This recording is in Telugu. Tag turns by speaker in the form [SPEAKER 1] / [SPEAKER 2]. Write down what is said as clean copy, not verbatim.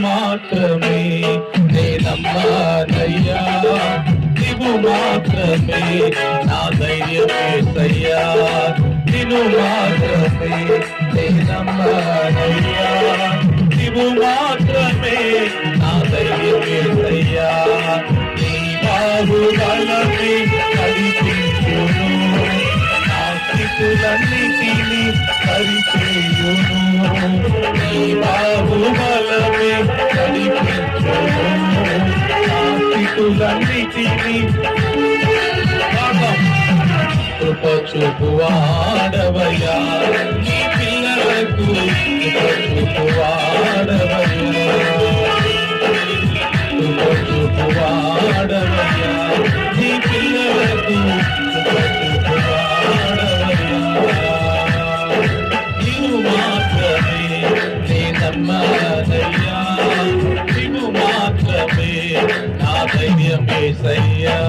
[SPEAKER 1] మాత్రమే నేనమ్మానయ్యా, నీవు మాత్రమే నా ధైర్యమేసయ్యా, నిన్ను మాత్రమే నేనమ్మానయ్యా, నీవు మాత్రమే నా ధైర్యమేసయ్యా. నీ బాహుబలమే నడిపించును, నా స్థితులన్నిటినీ సరిచేయును. నీ బాహుబలమే నడిపించును, నా స్థితులన్నిటినీ కృప చూపువాడవయ్యా, నీ పిల్లలకు కృప చూపువాడవయ్యా, కృప చూపువాడవయ్యా, నీ పిల్లలకు కృప చూపువాడవయ్యా. నీవు మాత్రమే నేనమ్మానయ్యా, నీవు మాత్రమే నా ధైర్యమేసయ్యా.